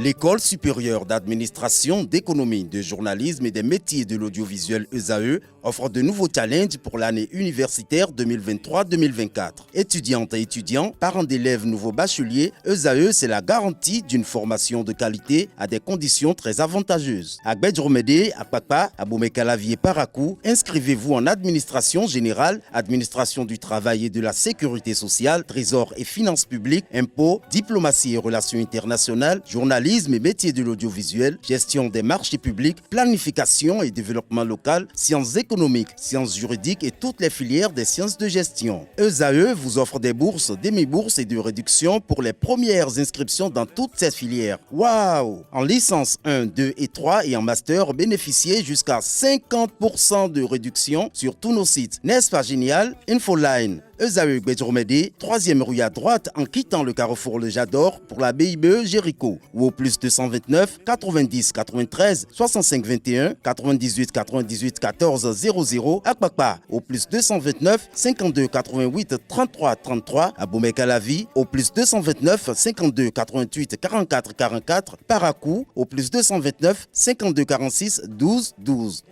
L'École supérieure d'administration, d'économie, de journalisme et des métiers de l'audiovisuel ESAE offre de nouveaux challenges pour l'année universitaire 2023-2024. Étudiantes et étudiants, parents d'élèves nouveaux bacheliers, ESAE, c'est la garantie d'une formation de qualité à des conditions très avantageuses. À Gbedjromede, à Papa, à Boumekalavi et Parakou, inscrivez-vous en administration générale, administration du travail et de la sécurité sociale, trésor et finances publiques, impôts, diplomatie et relations internationales, journalisme et métiers de l'audiovisuel, gestion des marchés publics, planification et développement local, sciences économiques, sciences juridiques et toutes les filières des sciences de gestion. ESAE vous offre des bourses, demi-bourses et de réductions pour les premières inscriptions dans toutes ces filières. Waouh! En licence 1, 2 et 3 et en master, bénéficiez jusqu'à 50% de réduction sur tous nos sites. N'est-ce pas génial? Infoline. ESAE Gbedjromede, 3e rue à droite en quittant le carrefour Le Jador pour la BIBE Jéricho ou au plus 229 90 93 65 21 98 98 14 00 à Kpakpa au plus 229 52 88 33 33 à Boumekalavi au plus 229 52 88 44 44 Parakou au plus 229 52 46 12 12.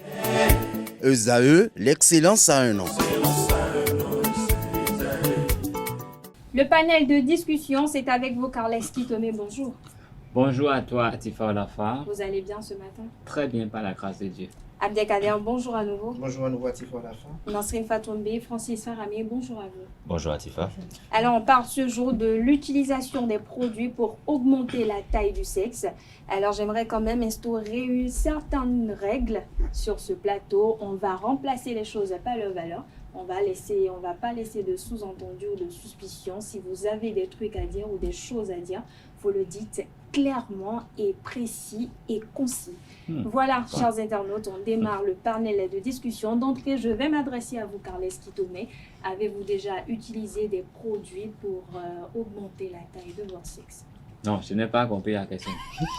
ESAE, l'excellence à un an. Le panel de discussion, c'est avec vous, Carles Kitome. Bonjour. Bonjour à toi, Atifa Olafa. Vous allez bien ce matin? Très bien, par la grâce de Dieu. Abdelkader, bonjour à nouveau. Bonjour à nouveau, Atifa Olafa. Nasrin Fatoumbe, Francis Farami, bonjour à vous. Bonjour Atifa. Alors, on parle ce jour de l'utilisation des produits pour augmenter la taille du sexe. Alors, j'aimerais quand même instaurer certaines règles sur ce plateau. On va remplacer les choses par leur valeur. On va pas laisser de sous-entendus ou de suspicions. Si vous avez des trucs à dire ou des choses à dire, vous le dites clairement et précis et concis. Voilà, chers internautes, on démarre le panel de discussion. D'entrée, je vais m'adresser à vous, Carles Kitome. Avez-vous déjà utilisé des produits pour augmenter la taille de votre sexe? Non, je n'ai pas compris la question.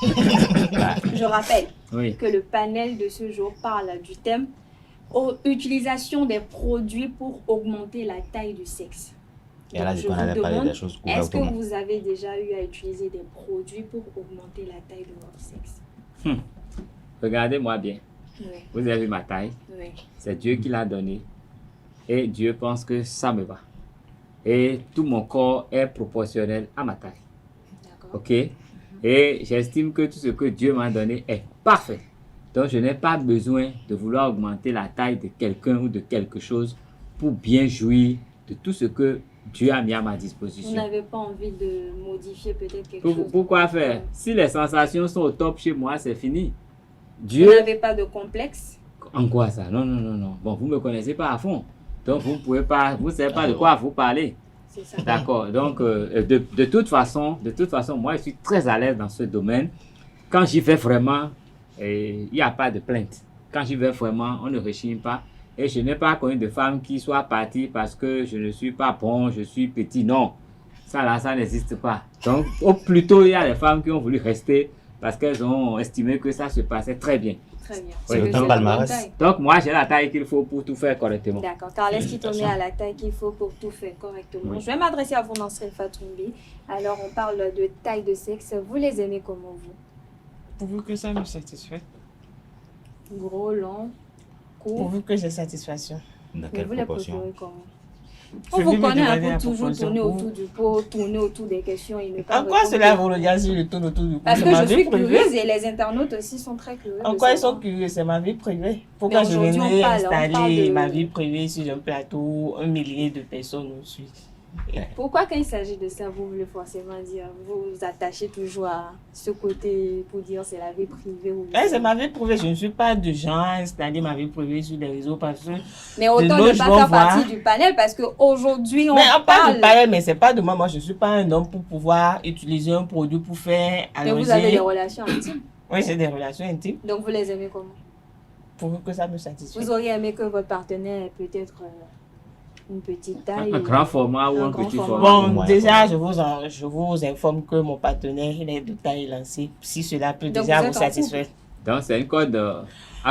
Je rappelle Oui. que le panel de ce jour parle du thème utilisation des produits pour augmenter la taille du sexe. Et là, Donc, je connais parler des choses est-ce que ouvertement. vous avez déjà eu à utiliser des produits pour augmenter la taille de votre sexe? Regardez-moi bien. Oui, Vous avez vu ma taille. oui. C'est Dieu qui l'a donnée. Et Dieu pense que ça me va. Et tout mon corps est proportionnel à ma taille. D'accord. OK? Et j'estime que tout ce que Dieu m'a donné est parfait. Donc, je n'ai pas besoin de vouloir augmenter la taille de quelqu'un ou de quelque chose pour bien jouir de tout ce que Dieu a mis à ma Vous disposition. n'avez pas envie de modifier peut-être quelque chose? Pourquoi faire? Si les sensations sont au top chez moi, c'est fini. Vous Dieu... n'avez pas de complexe? En quoi ça? Non, non, non, non. Bon, vous ne me connaissez pas à fond. Donc, vous ne pouvez pas, vous ne savez pas de quoi vous parler. C'est ça. D'accord. Donc, de toute façon, moi, je suis très à l'aise dans ce domaine. Quand j'y vais vraiment, il n'y a pas de plainte. Quand j'y vais vraiment, on ne rechigne pas. Et je n'ai pas connu de femme qui soit partie parce que je ne suis pas bon, je suis petit. Non. Ça là, ça n'existe pas. Donc, plutôt, il y a des femmes qui ont voulu rester parce qu'elles ont estimé que ça se passait très bien. Très bien. C'est Que le j'ai la palmarès. bonne taille. Donc, moi, j'ai la taille qu'il faut pour tout faire correctement. D'accord. Carles Kitome a la taille qu'il faut pour tout faire correctement. Oui. Je vais m'adresser à vous, Nasrin Fatoumbe. Alors, on parle de taille de sexe. Vous les aimez comment, vous? Pourvu que ça me satisfait. Gros, long, court? Pourvu que j'ai satisfaction. Dans Mais quelle vous les proportion? préférez comment? Je On vous vais me connaît un demander peu la toujours proportion. tourner autour du pot, tourner autour des questions et ne pas En quoi répondre. cela vous regarde sur le tour autour du cou? Parce C'est que ma je vie suis privée. curieuse et les internautes aussi sont très curieux. En de quoi ils savoir. sont curieux? C'est ma vie privée. Pourquoi je aujourd'hui, on viendrais parle installer de- ma vie privée sur un plateau, 1 millier de personnes nous suivent? Pourquoi quand il s'agit de ça, vous voulez forcément dire, vous vous attachez toujours à ce côté pour dire c'est la vie privée ou... C'est ma vie privée. Je ne suis pas de gens à installer ma vie privée sur les réseaux parce que... Mais autant de ne l'autre, pas je vais faire voir. partie du panel parce qu'aujourd'hui, on Mais on parle parle... de pareil, mais c'est pas de moi. Moi, je ne suis pas un homme pour pouvoir utiliser un produit pour faire Mais vous avez allonger. des relations intimes. Oui, c'est des relations intimes. Donc vous les aimez comment? Pour que ça me satisfasse. Vous auriez aimé que votre partenaire ait peut-être une petite taille? Un grand format ou Un un grand petit format. format. Bon, Ouais, déjà, ouais. je vous informe que mon partenaire, il est de taille lancée. Si cela peut Donc déjà vous vous êtes en satisfaire. Donc, c'est un code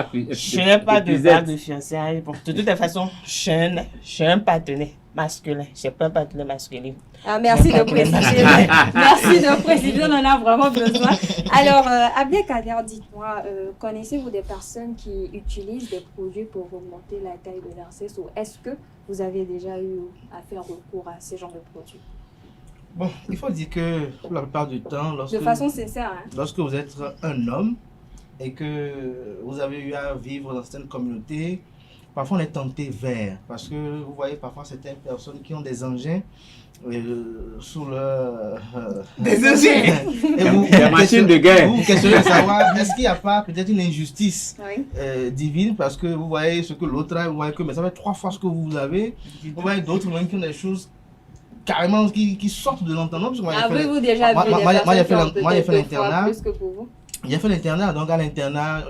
Je n'ai pas de date de fiançailles. Bon, de toute façon, je suis un partenaire. masculin. Je pas un partenaire masculin. Ah, merci de préciser. Merci de préciser, on en a vraiment besoin. Alors, Abdelkader, dites-moi, connaissez-vous des personnes qui utilisent des produits pour augmenter la taille de leur sexe ou est-ce que vous avez déjà eu à faire recours à ce genre de produits? Bon, il faut dire que la plupart du temps, De façon sincère, hein? lorsque vous êtes un homme et que vous avez eu à vivre dans certaines communautés, parfois on est tenté vers, parce que vous voyez parfois certaines personnes qui ont des engins sous leur... Des engins. Et vous, Des machines de guerre. Vous vous questionnez de savoir, est-ce qu'il n'y a pas peut-être une injustice Oui. divine, parce que vous voyez ce que l'autre a, vous voyez que mais ça fait 3 fois ce que vous avez, vous voyez d'autres même qui ont des choses carrément qui sortent de l'entendement. Avez-vous déjà vu des moi, j'ai personnes fait qui ont peut-être 2 fois l'internat. plus que pour vous? J'ai fait l'internat, donc à l'internat,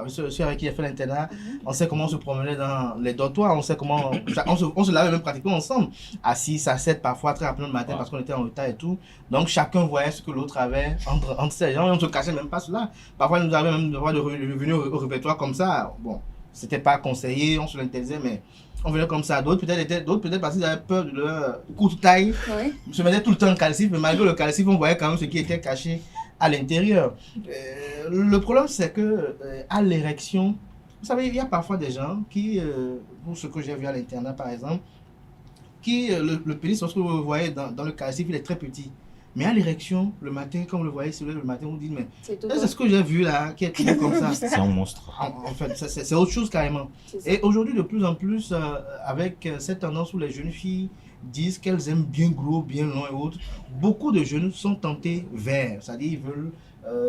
celui avec qui j'ai fait l'internat, on sait comment on se promenait dans les dortoirs, on sait comment, on se lavait même pratiquement ensemble, à 6, à 7, parfois très rapidement le matin parce qu'on était en retard et tout. Donc chacun voyait ce que l'autre avait entre ses gens et on ne se cachait même pas cela. Parfois il nous arrivait même de revenir au répertoire comme ça. Bon, c'était pas conseillé, on se l'interdisait, mais on venait comme ça. D'autres peut-être parce qu'ils avaient peur de leur courte taille, Oui. se mettaient tout le temps en calcif, mais malgré le calcif, on voyait quand même ce qui était caché à l'intérieur. Le problème, c'est que à l'érection, vous savez, il y a parfois des gens qui, pour ce que j'ai vu à l'internat par exemple, qui, le pénis, lorsque vous le voyez dans le calcif, il est très petit. Mais à l'érection, le matin, comme vous le voyez, si vous le matin, vous dites, mais c'est ce que j'ai vu là, qui est tout comme ça. C'est un monstre. En fait, c'est autre chose carrément. Et aujourd'hui, de plus en plus, avec cette tendance où les jeunes filles disent qu'elles aiment bien gros, bien long et autres, beaucoup de jeunes sont tentés vers, c'est-à-dire ils veulent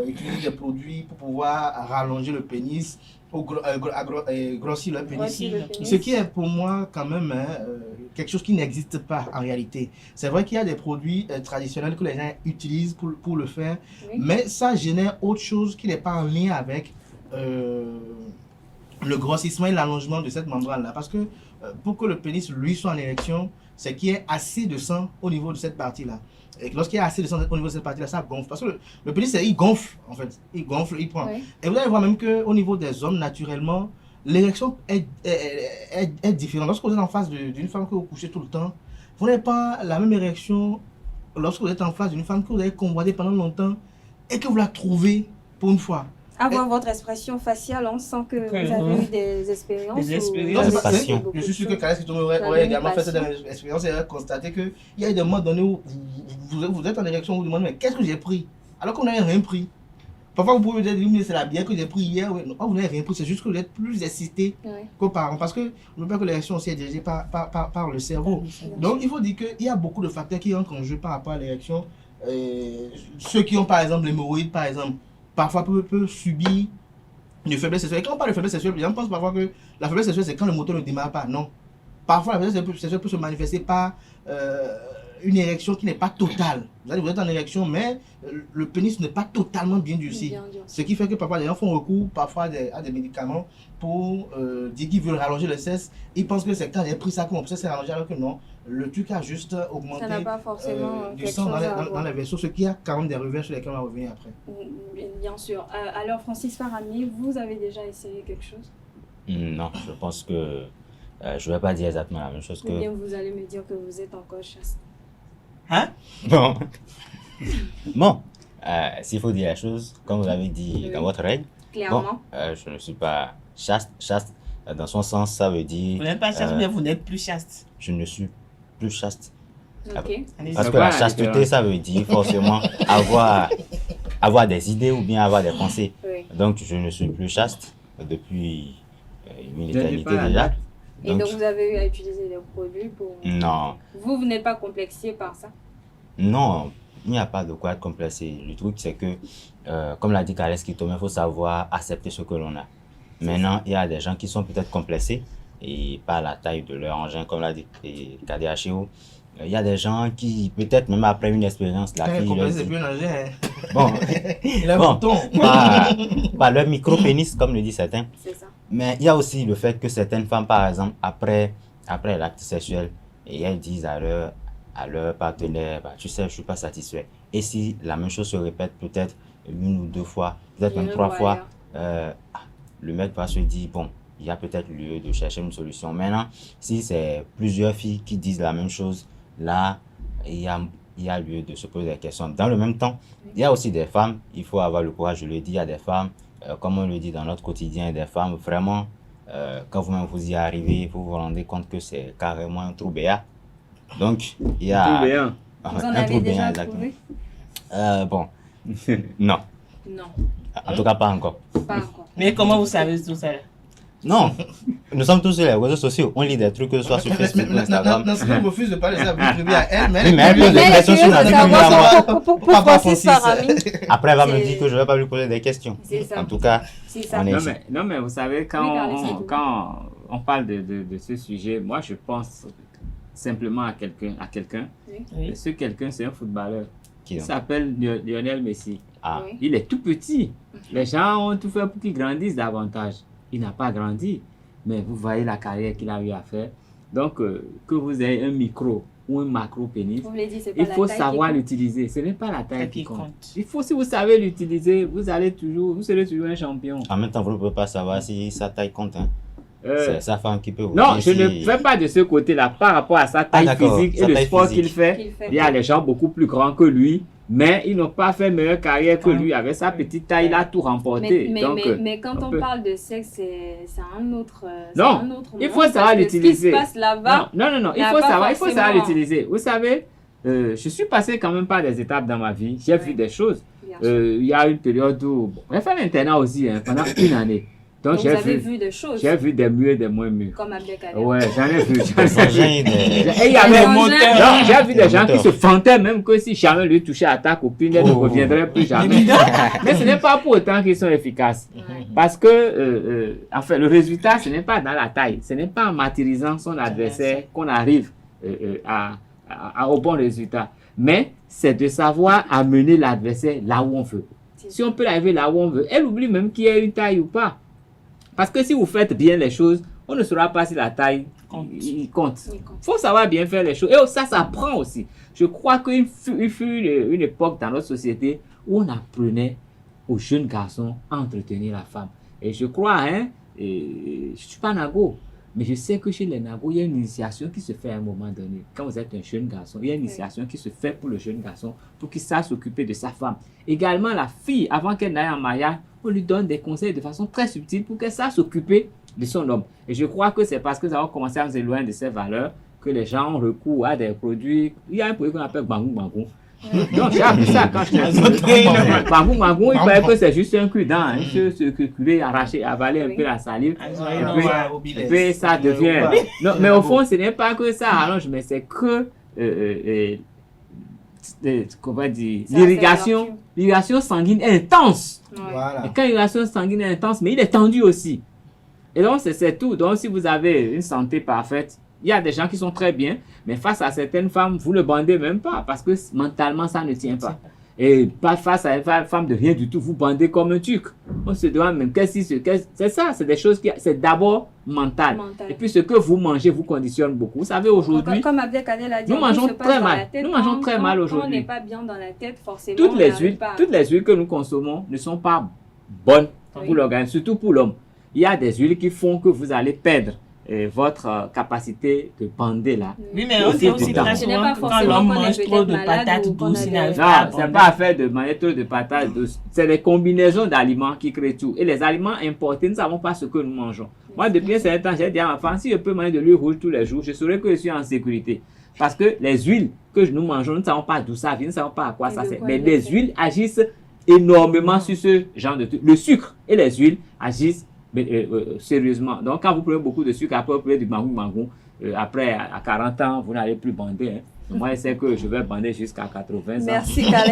utiliser des produits pour pouvoir rallonger le pénis ou grossir le pénis. Ce qui est pour moi quand même quelque chose qui n'existe pas en réalité. C'est vrai qu'il y a des produits traditionnels que les gens utilisent pour le faire, mais ça génère autre chose qui n'est pas en lien avec le grossissement et l'allongement de cette membrane-là. Parce que pour que le pénis, lui, soit en érection, c'est qu'il y ait assez de sang au niveau de cette partie-là. Et lorsqu'il y a assez de sang au niveau de cette partie-là, ça gonfle. Parce que le pénis, il gonfle, en fait. Il gonfle, il prend. Et vous allez voir même qu'au niveau des hommes, naturellement, l'érection est différente. Lorsque vous êtes en face d'une femme que vous couchez tout le temps, vous n'avez pas la même érection lorsque vous êtes en face d'une femme que vous avez convoitée pendant longtemps et que vous la trouvez pour une fois. À voir votre expression faciale, on sent que vous avez eu des expériences. Des expériences. Je suis sûr que Kales Kitoumé aurait également fait cette expérience et aurait constaté qu'il y a des moments donnés où vous êtes en érection, vous vous demandez mais qu'est-ce que j'ai pris? Alors qu'on n'avait rien pris. Parfois vous pouvez vous dire mais c'est la bière que j'ai pris hier. Non, vous n'avez rien pris, c'est juste que vous êtes plus excité qu'auparavant. Parce que ne pas que l'érection aussi est dirigée par le cerveau. Donc il faut dire qu'il y a beaucoup de facteurs qui entrent en jeu par rapport à l'érection. Ceux qui ont par exemple l'hémorroïde par exemple, parfois peut subir une faiblesse sexuelle. Et quand on parle de faiblesse sexuelle, les gens pensent parfois que la faiblesse sexuelle, c'est quand le moteur ne démarre pas. Non. Parfois, la faiblesse sexuelle peut se manifester par une érection qui n'est pas totale. Vous êtes en érection, mais le pénis n'est pas totalement bien durci. Ce qui fait que parfois, les gens font recours parfois à des médicaments pour dire qu'ils veulent rallonger le sexe. Ils pensent que c'est quand j'ai pris ça qu'on peut se rallonger, alors que non. Le truc a juste augmenté ça n'a pas forcément du sang dans les vaisseaux, ce qui a quand même des revers sur lesquels on va revenir après. Bien sûr. Alors, Francis Farami, vous avez déjà essayé quelque chose? Non, je pense que je ne vais pas dire exactement la même chose que... Ou bien vous allez me dire que vous êtes encore chaste. Hein? Bon. Bon, s'il faut dire la chose, comme vous l'avez dit dans votre règle, clairement. Bon, je ne suis pas chaste. Chaste, dans son sens, ça veut dire... Vous n'êtes pas chaste, mais vous n'êtes plus chaste. Je ne suis plus chaste. Okay. Parce que la chasteté, ça veut dire forcément avoir des idées ou bien avoir des pensées. Oui. Donc, je ne suis plus chaste depuis une éternité déjà. Et donc, vous avez eu à utiliser des produits pour... Non. Vous n'êtes pas complexé par ça? Non, il n'y a pas de quoi être complexé. Le truc, c'est que, comme l'a dit Kales Kitoumé, il faut savoir accepter ce que l'on a. Maintenant, il y a des gens qui sont peut-être complexés et par la taille de leur engin, comme l'a dit KDHO. Il y a des gens qui, peut-être même après une expérience, la fille leur dit... Bon, par leur micro-pénis, comme le dit certains. C'est ça. Mais il y a aussi le fait que certaines femmes, par exemple, après l'acte sexuel, et elles disent à leur partenaire, bah, tu sais, je ne suis pas satisfait. Et si la même chose se répète peut-être 1 ou 2 fois, peut-être même 3 fois, le mec va se dire, bon, il y a peut-être lieu de chercher une solution. Maintenant, si c'est plusieurs filles qui disent la même chose, là, il y a lieu de se poser des questions. Dans le même temps, il y a aussi des femmes, il faut avoir le courage, je le dis, il y a des femmes, comme on le dit dans notre quotidien, des femmes vraiment, quand vous-même vous y arrivez, vous vous rendez compte que c'est carrément un trou béat. Donc, il y a... Tout bien. Vous en un avez trou déjà béat, trouvé? bon, non. Non, En tout cas, pas encore. pas encore. Mais comment vous savez tout ça? Non, nous sommes tous sur les réseaux sociaux. On lit des trucs, que ce soit sur Facebook ou Instagram. Nancy refuse de parler de sa vie privée à elle, Oui, mais elle pose des Mais questions sur la vie privée à moi. pour Papa Francis Francis. Farami. Après, elle va me C'est- dire que je ne vais pas lui poser des questions. C'est ça. En tout cas, C'est ça. on est Non ici. mais vous savez, quand, Oui, Carles, c'est tout. quand on parle de ce sujet, moi je pense simplement à quelqu'un. Oui. Et ce quelqu'un, c'est un footballeur. Qui Il donc? s'appelle Lionel Messi. Ah, Oui. Il est tout petit. Les gens ont tout fait pour qu'il grandisse davantage. Il n'a pas grandi. Mais vous voyez la carrière qu'il a eu à faire. Donc, que vous ayez un micro ou un macro-pénis, Vous me dites, c'est pas il la faut taille savoir qui compte. l'utiliser. Ce n'est pas la taille qui Qui compte. compte. Il faut, si vous savez l'utiliser, vous serez toujours un champion. en même temps, vous ne pouvez pas savoir si sa taille compte. Hein. Euh, C'est sa femme qui peut vous non, dire je si- ne fais pas de ce côté-là par rapport à sa taille d'accord, physique sa et le taille sport physique. qu'il fait. Qu'il fait. Il y a des gens beaucoup plus grands que lui, mais ils n'ont pas fait meilleure carrière que Ah. lui. Avec sa petite taille, il a tout remporté. Donc, Mais quand on peut- parle de sexe, c'est un autre. c'est Non, un autre il monde, faut savoir parce que l'utiliser. Ce qui se passe là-bas, non, il n'a faut pas savoir forcément- l'utiliser. Vous savez, je suis passé quand même par des étapes dans ma vie. J'ai vu des choses. bien sûr. Il y a une période où j'ai fait l'internat aussi pendant une année. Donc, Donc, vous j'ai avez vu, vu des choses j'ai vu des mûrs et des moins mûrs. comme Abdelkader. Ouais, j'en ai vu. Des engins, des- Et il y avait Des non, engins. j'ai vu des gens qui moteurs. se fantaient même que si jamais lui touchait à ta copine, elle ne Oh. reviendrait plus jamais. Mais ce n'est pas pour autant qu'ils sont efficaces. Ouais. Parce que, en fait, le résultat, ce n'est pas dans la taille. Ce n'est pas en martyrisant son adversaire qu'on arrive au bon résultat. Mais c'est de savoir amener l'adversaire là où on veut. Si on peut l'arriver là où on veut, elle oublie même qu'il y a une taille ou pas. Parce que si vous faites bien les choses, on ne saura pas si la taille Compte. il compte. Il compte. Il faut savoir bien faire les choses. Et ça s'apprend aussi. Je crois qu'il fut une époque dans notre société où on apprenait aux jeunes garçons à entretenir la femme. Et je crois, je ne suis pas nago, mais je sais que chez les nagos, il y a une initiation qui se fait à un moment donné. Quand vous êtes un jeune garçon, il y a une initiation qui se fait pour le jeune garçon pour qu'il sache s'occuper de sa femme. Également, la fille, avant qu'elle n'aille en mariage, on lui donne des conseils de façon très subtile pour qu'elle sache s'occuper de son homme. Et je crois que c'est parce que nous avons commencé à nous éloigner de ces valeurs que les gens ont recours à des produits. Il y a un produit qu'on appelle Bangou Bangou. Donc j'ai appris ça quand je Bangou Bangou, il paraît que c'est juste un cul-dent. Hein. Se culer, arracher, avaler un peu la salive. Et puis ça devient. Non, mais au fond, ce n'est pas que ça allonge, mais c'est que. Comment dire, Ça fait l'irrigation sanguine est intense. Ouais. Voilà. Et quand l'irrigation sanguine est intense, mais il est tendu aussi. Et donc, c'est tout. Donc, si vous avez une santé parfaite, il y a des gens qui sont très bien, mais face à certaines femmes, vous ne le bandez même pas parce que mentalement, ça ne tient pas. Et pas face à une femme de rien du tout, vous bandez comme un tuc. On se demande même c'est ça, c'est des choses c'est d'abord mental. Mental. Et puis ce que vous mangez vous conditionne beaucoup. Vous savez, aujourd'hui, Comme Abdelkader l'a dit, nous tout mangeons se passe très dans mal. la tête. Nous mangeons très mal Quand aujourd'hui. on n'est pas bien dans la tête, forcément. toutes on les n'arrive huiles, pas. toutes les huiles que nous consommons ne sont pas bonnes Oui. pour l'organisme, surtout pour l'homme. Il y a des huiles qui font que vous allez perdre votre capacité de bander là. Oui, mais Au on fil dit du aussi temps. très Ce n'est souvent pas que quand forcément l'homme qu'on est mange peut-être trop de malade patates ou qu'on douces, a il des- n'arrive Non, pas à c'est abonder. pas affaire de manger trop de patates douces. C'est les combinaisons d'aliments qui créent tout. Et les aliments importés, nous ne savons pas ce que nous mangeons. Moi, depuis un certain temps, j'ai dit à ma femme, si je peux manger de l'huile rouge tous les jours, je saurais que je suis en sécurité. Parce que les huiles que nous mangeons, nous ne savons pas d'où ça vient, nous ne savons pas à quoi Et ça de sert. quoi Mais il est les fait. huiles agissent énormément sur ce genre de trucs. Le sucre et les huiles agissent sérieusement. Donc, quand vous prenez beaucoup de sucre, après vous prenez du mangou, après à 40 ans, vous n'allez plus bander. Hein. Moi, je sais que je vais bander jusqu'à 80 ans. Merci Carles.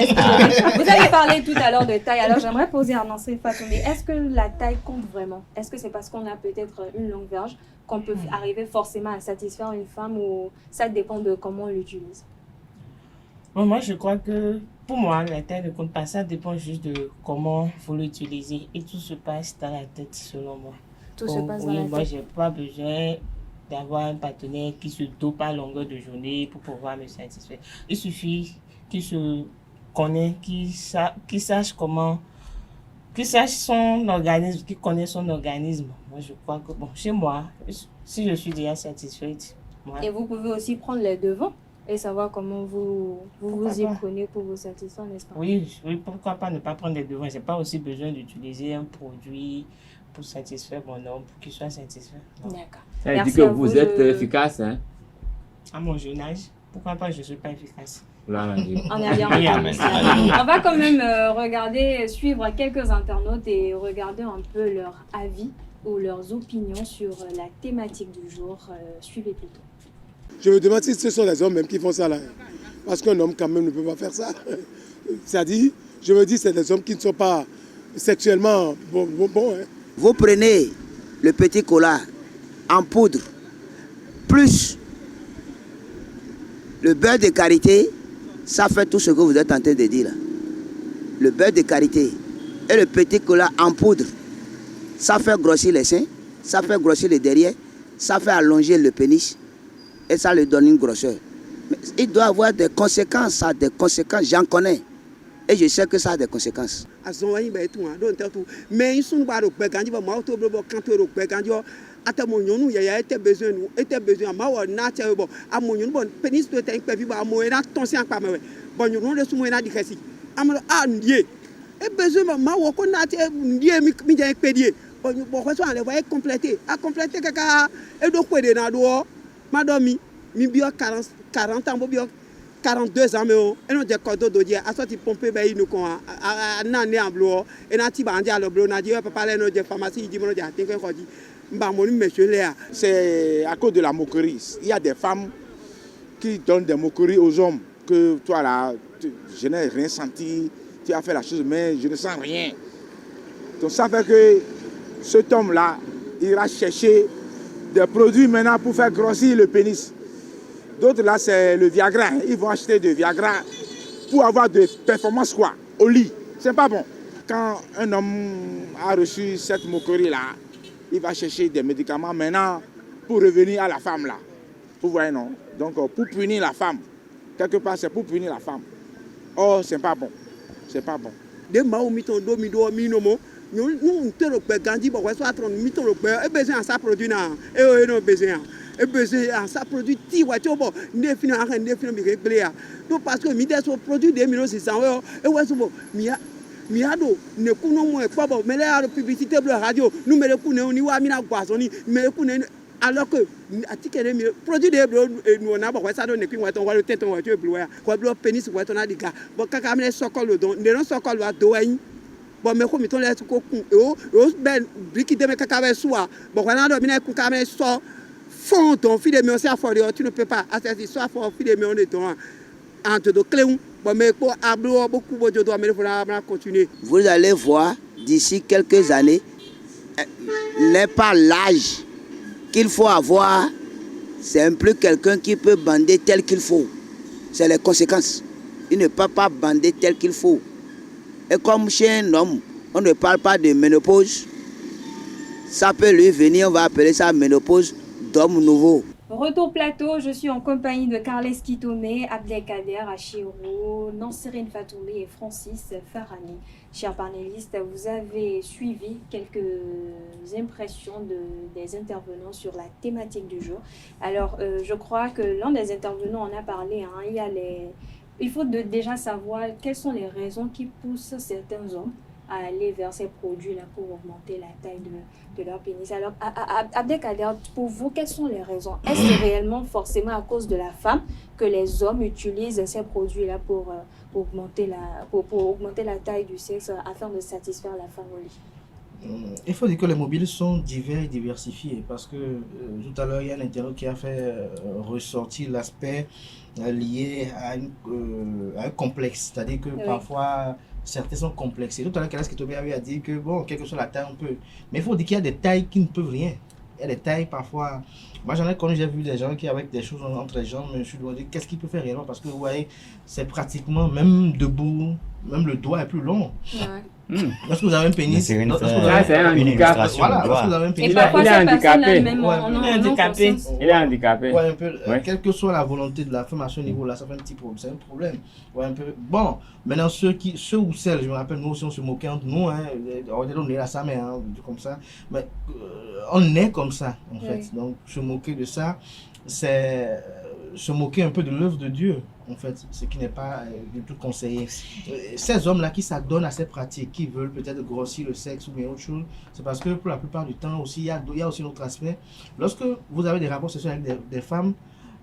Vous avez parlé tout à l'heure de taille. Alors j'aimerais poser à Nansé Fatoumé, est-ce que la taille compte vraiment? Est-ce que c'est parce qu'on a peut-être une longue verge qu'on peut arriver forcément à satisfaire une femme ou ça dépend de comment on l'utilise? Bon, moi, je crois que pour moi, la taille ne compte pas. Ça dépend juste de comment vous l'utilisez. Et tout se passe dans la tête, selon moi. Tout se passe dans Oui, la moi, tête. j'ai pas besoin d'avoir un partenaire qui se dope à longueur de journée pour pouvoir me satisfaire. Il suffit qu'il se connaisse, qu'il sache comment qui sache son organisme, qui connaît son organisme. Moi, je crois que, bon, chez moi, si je suis déjà satisfaite. Et vous pouvez aussi prendre les devants et savoir comment vous y pas? prenez pour vous satisfaire, n'est-ce pas? Oui, pourquoi pas ne pas prendre les devants? Je n'ai pas aussi besoin d'utiliser un produit pour satisfaire mon homme, pour qu'il soit satisfait. D'accord. Elle Merci dit que à vous vous, êtes efficace, hein? À mon jeune âge, pourquoi pas je ne suis pas efficace? Gloire à Dieu. On a bien Oui, entendu. amen. On va quand même suivre quelques internautes et regarder un peu leur avis ou leurs opinions sur la thématique du jour. Suivez plutôt. Je me demande si ce sont les hommes même qui font ça là. Parce qu'un homme quand même ne peut pas faire ça. C'est-à-dire, je me dis c'est des hommes qui ne sont pas sexuellement bons. Hein. Vous prenez le petit cola en poudre, plus le beurre de karité, ça fait tout ce que vous êtes en train de dire là. Le beurre de karité et le petit cola en poudre, ça fait grossir les seins, ça fait grossir le derrière, ça fait allonger le pénis et ça lui donne une grosseur. Mais il doit avoir des conséquences, ça a des conséquences, j'en connais. Et je sais que ça a des conséquences. Mais ils sont pas ata mo nyonu ya était besoin ma wa na cha bo amonyu bon penis to ten pe vi ba mo na tonsi pa me bon nyonu de sumo na dikasi amalo ndie e besoin ma wo ko na te ndie mi je pedie bon bo ko so ale va compléter kaka e do kwede na do ma do mi bio 40 ans bo bio 42 ans mais et non de kodo do dia asoti pomper ba inu ko na ne amblo e na ti ba ndia lo blo na di papa le no de pharmacie di mo no dia tin ko di. C'est à cause de la moquerie. Il y a des femmes qui donnent des moqueries aux hommes. Que toi là, je n'ai rien senti, tu as fait la chose, mais je ne sens rien. Donc ça fait que cet homme-là, il ira chercher des produits maintenant pour faire grossir le pénis. D'autres là, c'est le Viagra. Ils vont acheter du Viagra pour avoir des performances quoi, au lit. C'est pas bon. Quand un homme a reçu cette moquerie-là, il va chercher des médicaments maintenant pour revenir à la femme là. Vous voyez, non? Donc, pour punir la femme. Quelque part, c'est pour punir la femme. Oh, c'est pas bon. C'est pas bon. De ma miton do mi do mi no mo. Nous te le pe gandi bo so atron miton le pe e besoin à ça produit na. E no besoin. E besoin à ça produit ti wa cho bo. Ne fini en ne fini mi regle ya. Donc parce que mi des so produit 2600 e wa so bo mi ado ne kuno mo e pa bo me la publicité bleu radio nous me le kuno ni wa mi na gwasoni me le kuno alors que atikere mi produit de bleu nous na bo ça do ne kwin wa ton wa le teton wa tu bleu ya ko bleu pénis wa ton adika bo kaka me sokol don ne non sokol wa do yin bo me ko mi ton le ko kun o ben briki de me kaka wa soa bo ko na do mi na ku ka me so fond ton fille de mi on s'est affordé tu ne peux pas assez soit fort fille de mi on est ton entre de clé. Vous allez voir, d'ici quelques années, n'est pas l'âge qu'il faut avoir, c'est un peu quelqu'un qui peut bander tel qu'il faut. C'est les conséquences. Il ne peut pas bander tel qu'il faut. Et comme chez un homme, on ne parle pas de ménopause, ça peut lui venir, on va appeler ça ménopause d'homme nouveau. Retour plateau, je suis en compagnie de Carles Kitomé, Abdelkader Achiro, Nanserine Fatoumé et Francis Farani. Chers panélistes, vous avez suivi quelques impressions des intervenants sur la thématique du jour. Alors, je crois que l'un des intervenants en a parlé. Il faut déjà savoir quelles sont les raisons qui poussent certains hommes à aller vers ces produits-là pour augmenter la taille de leur pénis. Alors, Abdelkader, pour vous, quelles sont les raisons? Est-ce réellement forcément à cause de la femme que les hommes utilisent ces produits-là pour augmenter la taille du sexe afin de satisfaire la femme au lit? Il faut dire que les mobiles sont divers et diversifiés parce que tout à l'heure, il y a un internaute qui a fait ressortir l'aspect lié à un complexe. C'est-à-dire que parfois, certains sont complexés. Tout à l'heure, Carles Kitomé avait dit que, bon, quelle que soit la taille, on peut. Mais il faut dire qu'il y a des tailles qui ne peuvent rien. Il y a des tailles parfois. Moi, j'en ai connu, j'ai vu des gens qui, avec des choses entre les jambes, je me suis demandé qu'est-ce qu'il peut faire réellement parce que vous voyez, c'est pratiquement, même debout, même le doigt est plus long. Ouais. Lorsque vous avez un pénis, c'est Ça, c'est un une handicap. illustration. voilà, de lorsque vous quoi. avez un Et pénis, parfois, il est ces handicapé. personnes-là, même, Ouais, on il est en handicapé. conscience. Il est handicapé. ouais, un peu, Ouais. quelle que soit la volonté de la femme à ce niveau-là, ça fait un petit problème, c'est un problème. Ouais, un peu. Bon, maintenant ceux ou celles, je me rappelle, nous aussi on se moquait entre nous, hein, on est là ça, mais hein, comme ça, mais on est comme ça en fait. Donc se moquer de ça, c'est se moquer un peu de l'œuvre de Dieu en fait, ce qui n'est pas du tout conseillé. Ces hommes-là qui s'adonnent à ces pratiques, qui veulent peut-être grossir le sexe ou bien autre chose, c'est parce que pour la plupart du temps aussi, il y a aussi notre aspect. Lorsque vous avez des rapports sexuels avec des femmes,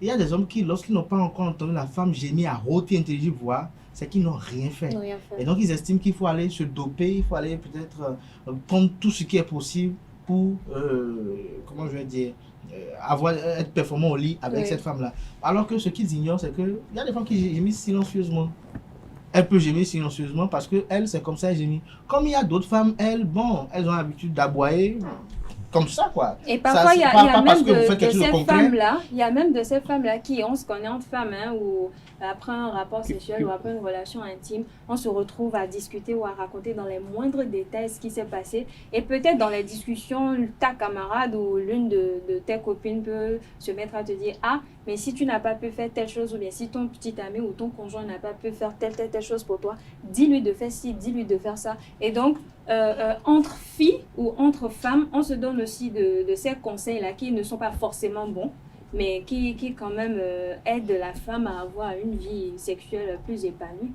il y a des hommes qui, lorsqu'ils n'ont pas encore entendu la femme gémir à haute et intelligible voix, c'est qu'ils n'ont rien fait. Et donc ils estiment qu'il faut aller se doper, il faut aller peut-être prendre tout ce qui est possible pour, comment je vais dire, être performant au lit avec cette femme-là. Alors que ce qu'ils ignorent, c'est qu'il y a des femmes qui gémissent silencieusement. Elle peut gémir silencieusement parce que elle, c'est comme ça, elle gémit. Comme il y a d'autres femmes, elles ont l'habitude d'aboyer comme ça, quoi. Et parfois, il y a même de ces femmes-là qui, on se connaît entre femmes, hein, ou après un rapport sexuel ou après une relation intime, on se retrouve à discuter ou à raconter dans les moindres détails ce qui s'est passé. Et peut-être dans les discussions, ta camarade ou l'une de tes copines peut se mettre à te dire « Ah, mais si tu n'as pas pu faire telle chose, ou bien si ton petit ami ou ton conjoint n'a pas pu faire telle chose pour toi, dis-lui de faire ci, dis-lui de faire ça. » Et donc, entre filles ou entre femmes, on se donne aussi de ces conseils-là qui ne sont pas forcément bons, mais qui quand même aident la femme à avoir une vie sexuelle plus épanouie.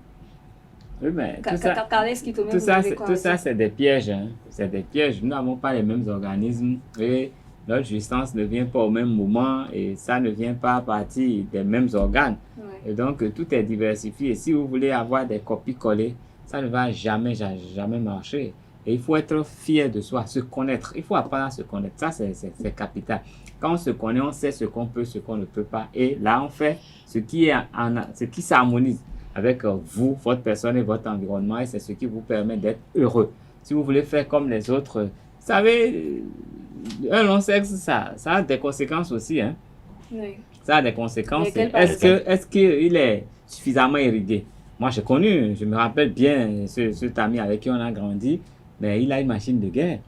Oui, mais tout ça, c'est des pièges. Hein. C'est des pièges. Nous n'avons pas les mêmes organismes et notre jouissance ne vient pas au même moment et ça ne vient pas à partir des mêmes organes. Ouais. Et donc, tout est diversifié. Et si vous voulez avoir des copies collées, ça ne va jamais marcher. Et il faut être fier de soi, se connaître. Il faut apprendre à se connaître. Ça, c'est capital. Quand on se connaît, on sait ce qu'on peut, ce qu'on ne peut pas. Et là, on fait ce qui s'harmonise avec vous, votre personne et votre environnement. Et c'est ce qui vous permet d'être heureux. Si vous voulez faire comme les autres, vous savez, un long sexe, ça a des conséquences aussi. Hein? Oui. Ça a des conséquences. Est-ce qu'il est suffisamment irrigué? Moi, j'ai connu, je me rappelle bien cet ami avec qui on a grandi, mais il a une machine de guerre.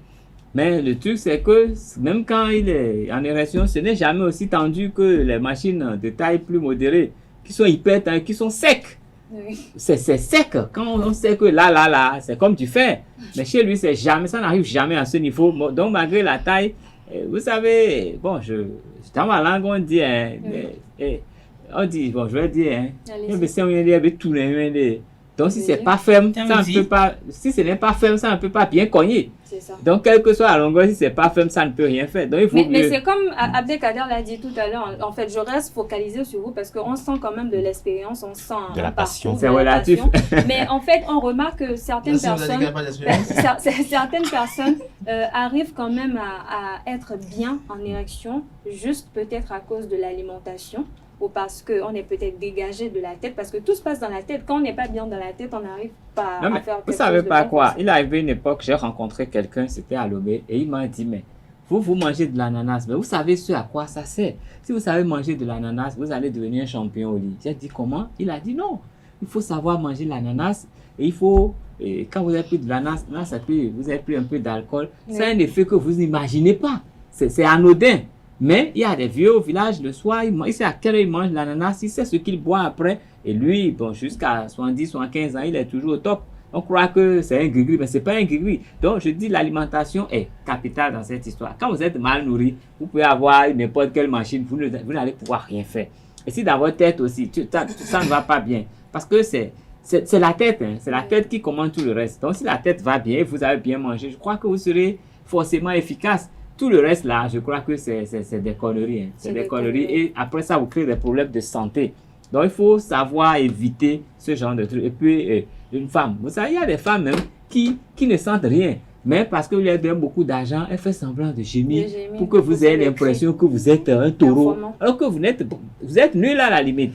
Mais le truc, c'est que même quand il est en érection, ce n'est jamais aussi tendu que les machines de taille plus modérée, qui sont hyper tendues, qui sont secs. Oui. C'est sec. Quand on sait que là, c'est comme du fer. Mais chez lui, ça n'arrive jamais à ce niveau. Donc, malgré la taille, vous savez, bon, dans ma langue, on dit, on dit, bon, je vais dire, donc si c'est pas ferme, ça ne peut pas, si ce n'est pas ferme, ça ne peut pas bien cogner. C'est ça. Donc, quelle que soit la longueur, si c'est pas ferme, ça ne peut rien faire. Donc, il faut mais c'est comme Abdelkader l'a dit tout à l'heure. En fait, je reste focalisée sur vous parce qu'on sent quand même de l'expérience, on sent de la passion. C'est relatif. Mais en fait, on remarque que certaines personnes arrivent quand même à être bien en érection, juste peut-être à cause de l'alimentation. Ou parce qu'on est peut-être dégagé de la tête, parce que tout se passe dans la tête. Quand on n'est pas bien dans la tête, on n'arrive pas à faire quelque chose. Vous savez pas quoi, il est arrivé une époque, j'ai rencontré quelqu'un, c'était à Lomé, et il m'a dit, mais vous mangez de l'ananas, mais vous savez ce à quoi ça sert. Si vous savez manger de l'ananas, vous allez devenir un champion au lit. J'ai dit comment? Il a dit non, il faut savoir manger l'ananas, et il faut, quand vous avez pris de l'ananas, vous avez pris un peu d'alcool, oui. C'est un effet que vous n'imaginez pas, c'est anodin. Mais il y a des vieux au village, le soir, il sait à quelle heure il mange l'ananas, il sait ce qu'il boit après. Et lui, bon, jusqu'à 70, 75 ans, il est toujours au top. On croit que c'est un gris-gris, mais ce n'est pas un gris-gris. Donc, je dis, l'alimentation est capitale dans cette histoire. Quand vous êtes mal nourri, vous pouvez avoir n'importe quelle machine, vous n'allez pouvoir rien faire. Et si dans votre tête aussi, ça ne va pas bien, parce que c'est la tête, hein, c'est la tête qui commande tout le reste. Donc, si la tête va bien et vous avez bien mangé, je crois que vous serez forcément efficace. Tout le reste là, je crois que c'est des conneries. Hein. C'est des conneries. Et après ça, vous créez des problèmes de santé. Donc, il faut savoir éviter ce genre de trucs. Et puis, une femme, vous savez, il y a des femmes même qui ne sentent rien. Mais parce que vous lui donnez beaucoup d'argent, elle fait semblant de gémir pour que vous ayez l'impression que vous êtes un taureau. Alors que vous êtes nul à la limite.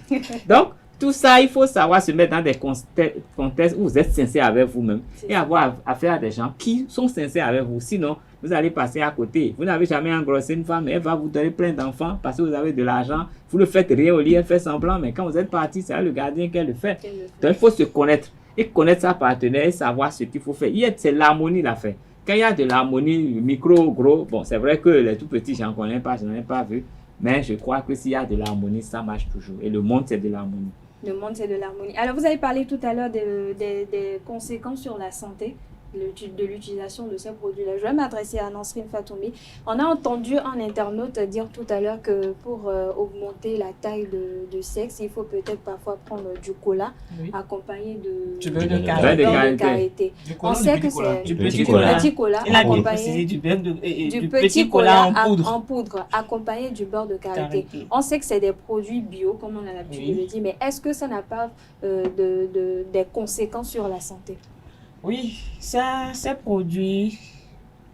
Donc, tout ça, il faut savoir se mettre dans des contextes où vous êtes sincère avec vous-même et avoir affaire à des gens qui sont sincères avec vous. Sinon, vous allez passer à côté. Vous n'avez jamais engrossé une femme, elle va vous donner plein d'enfants parce que vous avez de l'argent. Vous ne faites rien au lit, elle fait semblant, mais quand vous êtes parti, c'est le gardien qui le fait. Donc, il faut se connaître. et connaître sa partenaire et savoir ce qu'il faut faire. C'est l'harmonie l'affaire. Quand il y a de l'harmonie, micro, gros, bon, c'est vrai que les tout petits, j'en connais pas, je n'en ai pas vu. Mais je crois que s'il y a de l'harmonie, ça marche toujours. Et le monde, c'est de l'harmonie. Le monde, c'est de l'harmonie. Alors, vous avez parlé tout à l'heure des conséquences sur la santé de l'utilisation de ces produits-là. Je vais m'adresser à Nansrine Fatoumi. On a entendu un internaute dire tout à l'heure que pour augmenter la taille de sexe, il faut peut-être parfois prendre du cola accompagné du beurre de karité. On sait que c'est du petit cola. Il a bien précisé du petit cola en poudre accompagné du beurre de karité. On sait que c'est des produits bio, comme on a l'habitude de le dire, mais est-ce que ça n'a pas des conséquences sur la santé? Oui, ces produits,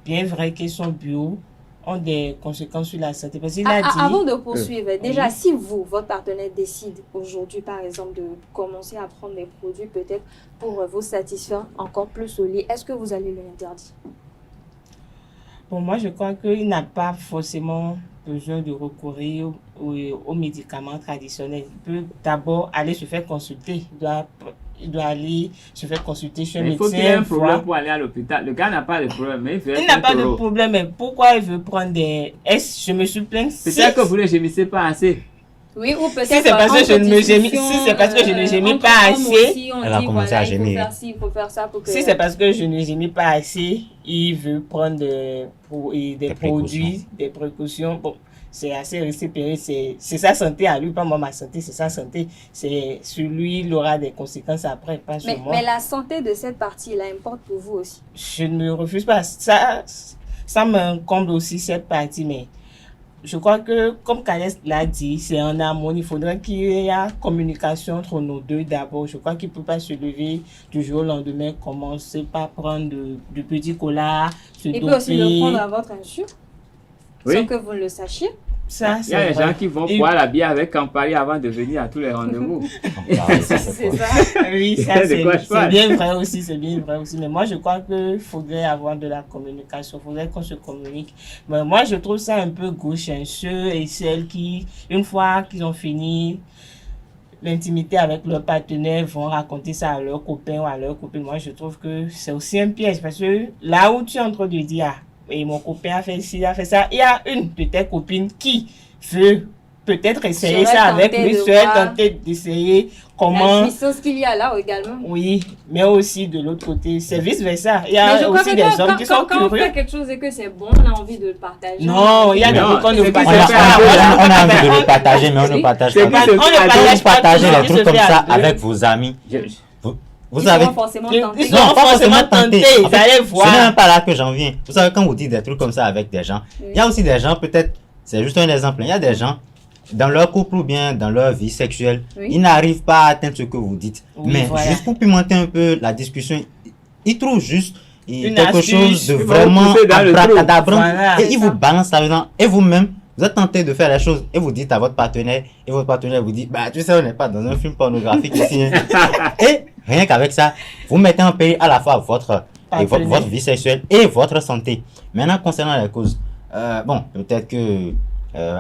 bien vrai qu'ils sont bio, ont des conséquences sur la santé. Parce qu'il a dit... Avant de poursuivre, déjà, si votre partenaire décide aujourd'hui, par exemple, de commencer à prendre des produits peut-être pour vous satisfaire encore plus au lit, est-ce que vous allez lui interdire? Pour moi, je crois qu'il n'a pas forcément besoin de recourir aux médicaments traditionnels. Il peut d'abord aller se faire consulter. Il doit aller se faire consulter chez un médecin. Il faut qu'il ait un problème pour aller à l'hôpital. Le gars n'a pas de problème, mais il n'a pas de problème, mais pourquoi il veut prendre des... Je me suis plaint. Peut-être que vous ne gémissez pas assez. Oui, ou peut-être si c'est parce que je ne gémis pas assez, elle va commencer à gémir. Si c'est parce que je ne gémis pas assez, il veut prendre des produits, des précautions. Bon, c'est assez récupéré, c'est sa santé à lui, pas moi ma santé, c'est sa santé. C'est sur lui, il aura des conséquences après, pas sur moi. Mais la santé de cette partie-là importe pour vous aussi. Je ne refuse pas. Ça m'incombe aussi cette partie, mais je crois que, comme Calès l'a dit, c'est en harmonie. Il faudrait qu'il y ait communication entre nos deux d'abord. Je crois qu'il ne peut pas se lever du jour au lendemain, commencer par prendre du petit cola, se doper. Il peut aussi le prendre à votre insu, sans que vous le sachiez. Ça, il y a des gens qui vont boire la bière avec Campari avant de venir à tous les rendez-vous. C'est ça. Oui, ça c'est bien vrai aussi, Mais moi, je crois qu'il faudrait avoir de la communication, il faudrait qu'on se communique. Mais moi, je trouve ça un peu gauchinceux et celles qui, une fois qu'ils ont fini l'intimité avec leur partenaire, vont raconter ça à leurs copains ou à leurs copines. Moi, je trouve que c'est aussi un piège parce que là où tu es en train de dire et mon copain a fait ci, il a fait ça. Il y a une de tes copines qui veut peut-être essayer ça avec lui, serait tentée d'essayer comment... La puissance qu'il y a là également. Oui, mais aussi de l'autre côté, c'est vice-versa. Il y a aussi des hommes qui sont curieux. Quand on fait quelque chose et que c'est bon, on a envie de le partager. Non, il y a des trucs qu'on ne partage pas. On a envie de le partager, mais on ne partage pas. On ne partage les trucs comme ça avec vos amis. Vous ils seront forcément tentés. Ils seront forcément tentés. En fait, ce n'est même pas là que j'en viens. Vous savez, quand vous dites des trucs comme ça avec des gens, il y a aussi des gens, peut-être, c'est juste un exemple, il y a des gens, dans leur couple ou bien dans leur vie sexuelle, ils n'arrivent pas à atteindre ce que vous dites. Mais juste pour pimenter un peu la discussion, ils trouvent juste quelque chose de vraiment abracadabrant et ils vous balancent là-dedans. Et vous-même, vous êtes tenté de faire la chose et vous dites à votre partenaire, et votre partenaire vous dit, bah tu sais, on n'est pas dans un film pornographique ici. Et rien qu'avec ça, vous mettez en péril à la fois votre vie sexuelle et votre santé. Maintenant, concernant les causes, bon, peut-être que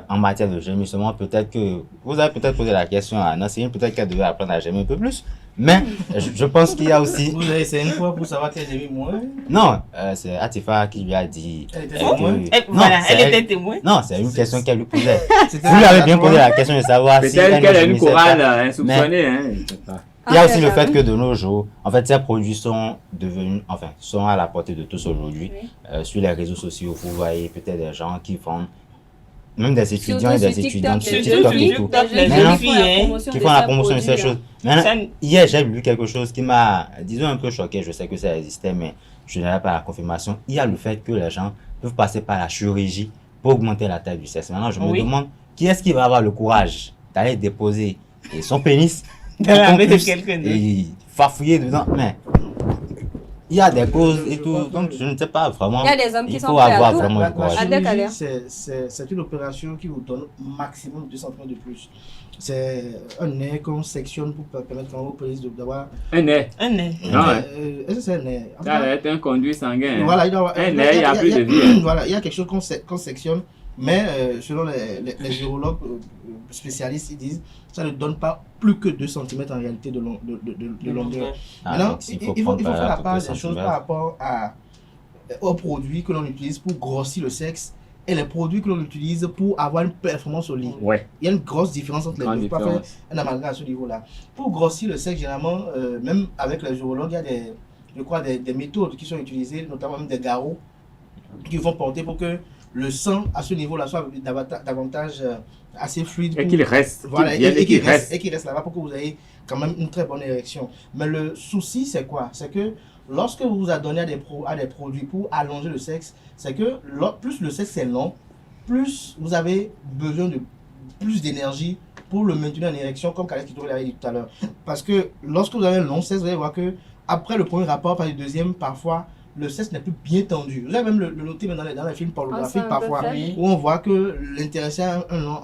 en matière de gémissement, peut-être que vous avez peut-être posé la question à Nassine, peut-être qu'elle devait apprendre à gémir un peu plus. Mais je pense qu'il y a aussi... Vous avez essayé une fois pour savoir qu'elle gémit moins? Non, c'est Atifa qui lui a dit... Elle était témoin? Voilà, elle était témoin? Non, c'est une question qu'elle lui posait. Vous lui avez bien posé la question de savoir si elle qu'elle a une chorale insoupçonnée. Il y a aussi le fait que de nos jours, en fait, ces produits sont devenus, enfin, sont à la portée de tous aujourd'hui. Sur les réseaux sociaux, vous voyez peut-être des gens qui font... Même des étudiants et des étudiantes sur TikTok et tout. Qui font la promotion de ces choses. Maintenant, hier, j'ai lu quelque chose qui m'a, disons, un peu choqué. Je sais que ça existait, mais je n'avais pas la confirmation. Il y a le fait que les gens peuvent passer par la chirurgie pour augmenter la taille du sexe. Maintenant, je me demande, qui est-ce qui va avoir le courage d'aller déposer son pénis dans la main de quelqu'un et farfouiller dedans? Mais il y a des causes et tout, donc je ne sais pas vraiment. Il y a des hommes qui sont prêts à tout. Vraiment la c'est une opération qui vous donne maximum 2 cm de plus. C'est un nez qu'on sectionne pour permettre à vos polices d'avoir... Un nez? Un nez. Non, est-ce que c'est un nez? Ça va être un conduit sanguin. Voilà, un nez, il n'y a plus de vie. Voilà, il y a quelque chose qu'on sectionne Mais selon les urologues spécialistes, ils disent que ça ne donne pas plus que 2 cm en réalité de longueur. Maintenant, il faut faire la part des choses par rapport aux produits que l'on utilise pour grossir le sexe et les produits que l'on utilise pour avoir une performance au lit. Ouais. Il y a une grosse différence entre les deux. Il ne faut pas faire un amalgame à ce niveau-là. Pour grossir le sexe, généralement, même avec les urologues, il y a des méthodes qui sont utilisées, notamment même des garrots, qui vont porter pour que le sang à ce niveau-là soit davantage assez fluide. Et qu'il reste. Voilà, et qu'il reste là-bas pour que vous ayez quand même une très bonne érection. Mais le souci, c'est quoi? C'est que lorsque vous vous adonnez à des produits pour allonger le sexe, c'est que plus le sexe est long, plus vous avez besoin de plus d'énergie pour le maintenir en érection, comme Khaled Kitoro l'avait dit tout à l'heure. Parce que lorsque vous avez un long sexe, vous allez voir que après le premier rapport, par le deuxième, parfois, le sexe n'est plus bien tendu. Vous avez même le noté dans les films pornographiques parfois, où on voit que l'intéressé a un long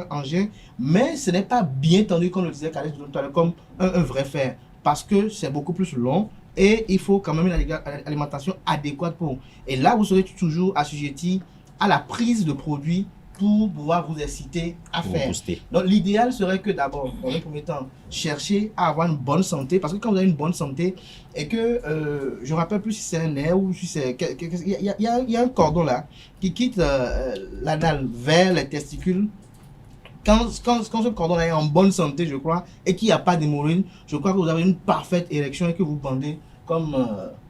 engin, mais ce n'est pas bien tendu, comme le disait Khaled tout à l'heure, comme un vrai fer. Parce que c'est beaucoup plus long et il faut quand même une alimentation adéquate pour. Et là, vous serez toujours assujetti à la prise de produits pour pouvoir vous inciter à faire. Donc l'idéal serait que d'abord, dans le premier temps, chercher à avoir une bonne santé, parce que quand vous avez une bonne santé, et que, je ne me rappelle plus si c'est un nerf ou si c'est... Il y a un cordon là, qui quitte l'anal vers les testicules. Quand ce cordon est en bonne santé, je crois, et qu'il n'y a pas d'hémorroïdes, je crois que vous avez une parfaite érection et que vous bandez comme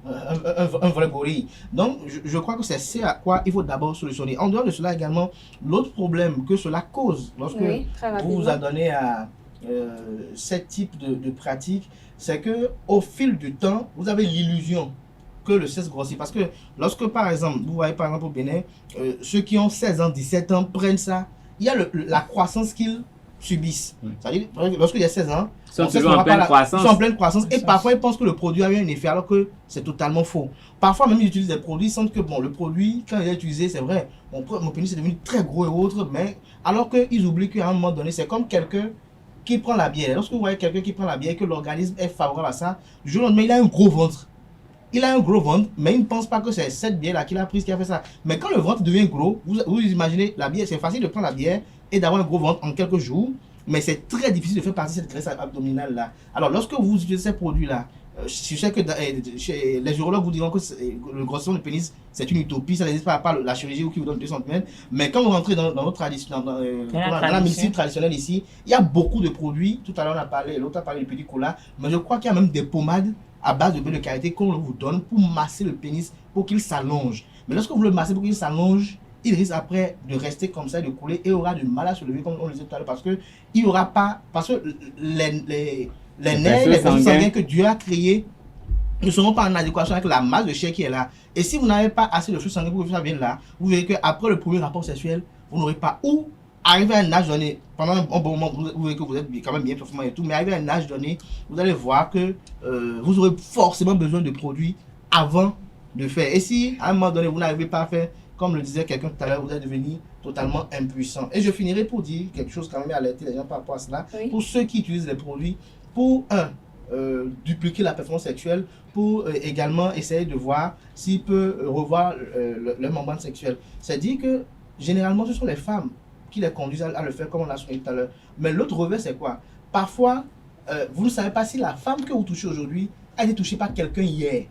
un vrai gorille. Donc, je crois que c'est ce à quoi il faut d'abord solutionner. En dehors de cela également, l'autre problème que cela cause lorsque vous vous adonnez à ce type de pratique, c'est que au fil du temps, vous avez l'illusion que le sexe grossit. Parce que lorsque, par exemple, vous voyez par exemple au Bénin, ceux qui ont 16 ans, 17 ans prennent ça, il y a la croissance qu'ils subissent. C'est-à-dire, lorsqu'il y a 16 ans, ils sont en pleine croissance et parfois ils pensent que le produit a eu un effet alors que c'est totalement faux. Parfois même ils utilisent des produits, ils sentent que bon, le produit, quand il est utilisé, c'est vrai, mon pénis est devenu très gros et autres, mais alors qu'ils oublient qu'à un moment donné, c'est comme quelqu'un qui prend la bière. Lorsque vous voyez quelqu'un qui prend la bière et que l'organisme est favorable à ça, du jour au lendemain, il a un gros ventre. Il a un gros ventre, mais il ne pense pas que c'est cette bière-là qu'il a prise qui a fait ça. Mais quand le ventre devient gros, vous imaginez, la bière, c'est facile de prendre la bière et d'avoir un gros ventre en quelques jours, mais c'est très difficile de faire partie de cette graisse abdominale-là. Alors, lorsque vous utilisez ces produits-là, je sais que chez les urologues vous diront que le grossissement du pénis, c'est une utopie, ça n'existe pas à part la chirurgie qui vous donne 2 cm. Mais quand vous rentrez dans notre tradition, dans la médecine traditionnelle ici, il y a beaucoup de produits. Tout à l'heure, l'autre a parlé du petit cola, mais je crois qu'il y a même des pommades à base de beurre de karité qu'on vous donne pour masser le pénis, pour qu'il s'allonge. Mais lorsque vous le massez pour qu'il s'allonge, il risque après de rester comme ça, de couler et aura du mal à se lever, comme on le disait tout à l'heure, parce que il aura pas, parce que les nerfs, les vaisseaux sanguins que Dieu a créés ne seront pas en adéquation avec la masse de chair qui est là. Et si vous n'avez pas assez de flux sanguin pour que ça vienne là, vous verrez qu'après le premier rapport sexuel, vous n'aurez pas ou arriver à un âge donné, pendant un bon moment, vous verrez que vous êtes quand même bien performant et tout, mais arriver à un âge donné, vous allez voir que vous aurez forcément besoin de produits avant de faire. Et si à un moment donné, vous n'arrivez pas à faire, comme le disait quelqu'un tout à l'heure, vous allez devenir totalement impuissant. Et je finirai pour dire quelque chose quand même et alerter les gens par rapport à cela. Oui. Pour ceux qui utilisent les produits, pour dupliquer la performance sexuelle, pour également essayer de voir s'ils peuvent revoir leur membrane sexuelle. C'est-à-dire que généralement, ce sont les femmes qui les conduisent à le faire comme on l'a souligné tout à l'heure. Mais l'autre revers, c'est quoi? Parfois, vous ne savez pas si la femme que vous touchez aujourd'hui a été touchée par quelqu'un hier.